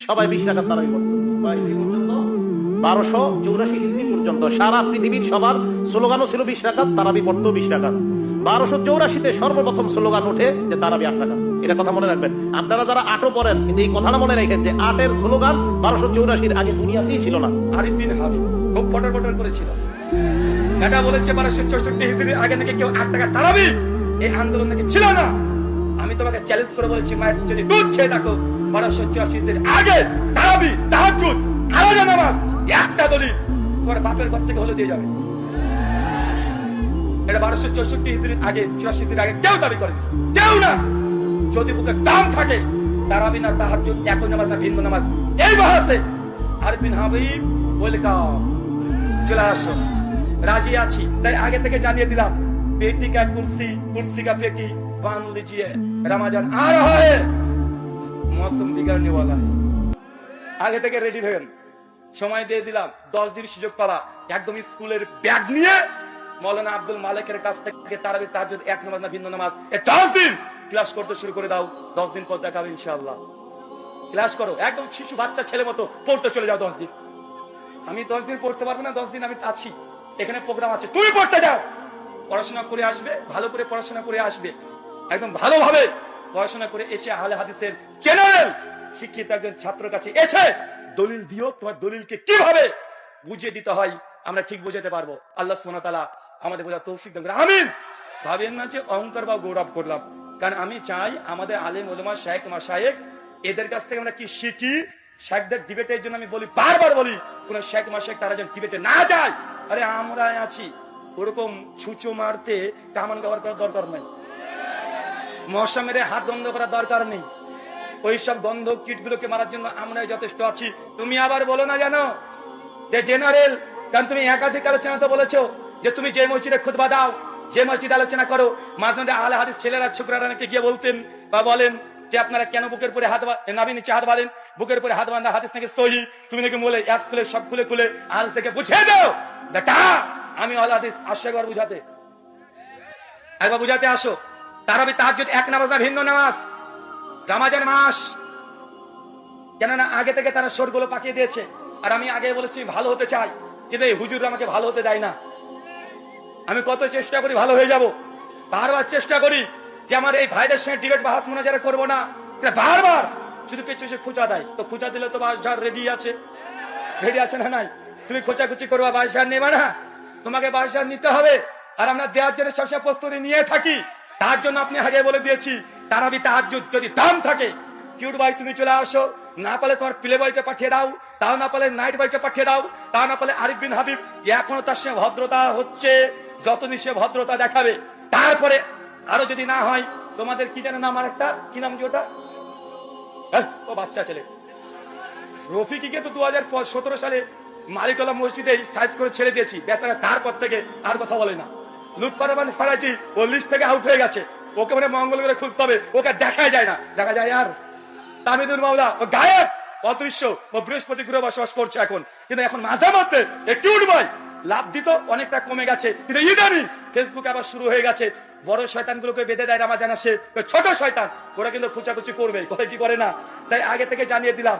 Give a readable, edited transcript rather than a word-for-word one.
সবাই 20 রাকাত তারাবি পড়তো। 1284 হিজরি পর্যন্ত সারা পৃথিবীর সবার স্লোগানও ছিল 20 রাকাত, তারাবি পড়তো 20 রাকাত। 1284-তে সর্বপ্রথম স্লোগান ওঠে যে তারাবি 8 রাকাত। এটা কথা মনে রাখবেন। আপনারা যারা 8ও পড়েন, কিন্তু এই কথাটা মনে রাখেন যে 8-এর স্লোগান 1284-র আগে দুনিয়াতেই ছিল না। আরিফ বিন হাবিব খুব ফটর ফটর করেছিল। এটা বলেছে 1264 হিজরির আগে নাকি কেউ 8 টাকা তারাবি এই আন্দোলন নাকি ছিল না। আমি তোমাকে চ্যালেঞ্জ করে বলেছি, মায়ের যদি দুধ খেয়ে থাকো 1284 হিজরির আগে তারাবি, তাহাজ্জুদ, আলাদা নামাজ একটা দলিল তোমার বাপের ঘর থেকে হলে দিয়ে যাবে। এটা 1264 হিজরির আগে, 84 হিজরির আগে কেউ দাবি করে কেউ না। যদি বুকে দাম থাকে তারাবি না তাহাজ্জুদ, একই নামাজ না ভিন্ন নামাজ, এই বাহাসে আরিফ বিন হাবিব ওয়েলকাম, চলে আসো, রাজি আছি। তাই আগে থেকে জানিয়ে দিলাম, পেটি কা কুর্সি, কুর্সি কা পেটি বান লিজিয়ে, রমজান আ রহা হ্যায়, মৌসুম বিগড়নে ওয়ালা হ্যায়। আগে থেকে রেডি হবেন, সময় দিয়ে দিলাম 10 দিন সুযোগ পাবা। একদম স্কুলের ব্যাগ নিয়ে মৌলানা আব্দুল মালিকের কাছ থেকে তারাবি তাহাজ্জুদ এক নামাজ না ভিন্ন নামাজ 10 দিন ক্লাস করতে শুরু করে দাও। 10 দিন পর দেখাবে ইনশাআল্লাহ। ক্লাস করো, একদম শিশু বাচ্চা ছেলে মতো পড়তে চলে যাও 10 দিন। আমি 10 দিন পড়তে পারবো না, 10 দিন আমি আছি, এখানে প্রোগ্রাম আছে, তুমি পড়তে যাও। পড়াশোনা করে আসবে, ভালো করে পড়াশোনা করে আসবে, একদম ভালোভাবে পড়াশোনা করে এসে আহলে হাদিসের জেনারেল শিক্ষিত একজন ছাত্রের কাছে এসে দলিল দিও, তোমার দলিলকে কিভাবে বুঝিয়ে দিতে হয় আমরা ঠিক বুঝাতে পারবো। আল্লাহ সুবহানাহু ওয়া তাআলা আমাদের বোঝার তৌফিক দান করুন, আমিন। ভাবেন না যে অহংকার বা গৌরব করলাম, কারণ আমি চাই আমাদের আলেম ওলামা শায়েখ মাশায়েখ এদের কাছ থেকে আমরা কি শিখি। শেখদের ডিবেটের জন্য আমি বলি, বারবার বলি, কোন শেখ মাশায়েখ তারা যেন ডিবেটে না যায়। আরে আমরা আছি, ওরকম ছুঁচো মারতে কামান ব্যবহার করার দরকার নাই, মশা মেরে হাত বন্ধ করার দরকার নেই। ওইসব গন্ধ কীট গুলোকে মারার জন্য আমরাই যথেষ্ট আছি। তুমি আবার বলো না জানো যে জেনারেল, কারণ তুমি একাধিক আলোচনা তো বলেছো যে তুমি যে মসজিদে খুতবা দাও, যে মসজিদে আলোচনা করো, মাঝে মাঝে আহলে হাদিস ছেলেরা ছোকরারা নাকি গিয়ে বলতেন বা বলেন যে আপনারা কেন বুকের পরে হাত নাভি নিচে হাত বাঁধেন, বুকের পরে হাত বাঁধা হাদিস নাকি সহিহ। তুমি নাকি বলে এক খুলে সব খুলে খুলে হাদিস থেকে বুঝিয়ে দাও। দেখা আমি আহলে হাদিস আসো, একবার বুঝাতে, একবার বুঝাতে আসো। তারাবি তাহাজ্জুদ এক নামাজ না ভিন্ন নামাজ। রমজান মাস, কেননা আগে থেকে তারা শোরগুলো পাকিয়ে দিয়েছে। আর আমি আগে বলেছি ভালো হতে চাই, কিন্তু এই হুজুররা আমাকে ভালো হতে দেয় না। আমি কত চেষ্টা করি ভালো হয়ে যাব, বারবার চেষ্টা করি যে আমার এই ভাইদের সঙ্গে ডিবেট বাহাস মোনাজারা করবো না, বারবার শুধু পেছনে খুঁচা দেয়। তো খুঁচা দিলে তো বাসঝার রেডি আছে, রেডি আছে না নাই? তুমি খোঁচাখুচি করবা, বাসঝার নেবা না, তোমাকে বাসঝার নিতে হবে। আর আমরা দেওয়ার জন্য সবসময় প্রস্তুতি নিয়ে থাকি। তার জন্য আপনি আগে বলে দিয়েছি, তারাবি তাহাজ্জুদ যদি দাম থাকে, কিউট ভাই তুমি চলে আসো, না পালে তোমার প্লে বয়কে পাঠিয়ে দাও, তাও না পালে নাইট বয়কে পাঠিয়ে দাও, তাও না পালে আরিফ বিন হাবিব। এখনো তার সঙ্গে ভদ্রতা হচ্ছে, যতদিন সে ভদ্রতা দেখাবে। তারপরে আরো যদি না হয়, তোমাদের কি যেন নাম, আর একটা কি নাম যে ওটা, ও বাচ্চা ছেলে রফিকিকে তো 2017 সালে মালিকলা মসজিদে সাইজ করে ছেড়ে দিয়েছি, বেচারা তারপর থেকে আর কথা বলে না। লুৎফর রহমান ফরাজি ও লিস্ট থেকে আউট হয়ে গেছে, ওকে মানে মঙ্গল করে খুঁজতে হবে, ওকে দেখাই যায় না। দেখা যায় আর তামিদুল মাওলা ও গায়েব, অদৃশ্য, ও বৃহস্পতি গ্রহে বসবাস করছে এখন। কিন্তু এখন মাঝে মধ্যে একটু উঠবাই লাভ দিত, অনেকটা কমে গেছে। কিন্তু ইদানিং ফেসবুকে আবার শুরু হয়ে গেছে, বড় শয়তান গুলোকে বেঁধে দেয় রমজান আসে, ছোট শয়তান ওরা কিন্তু খুচাখুচি করবে, করে কি করে না। তাই আগে থেকে জানিয়ে দিলাম,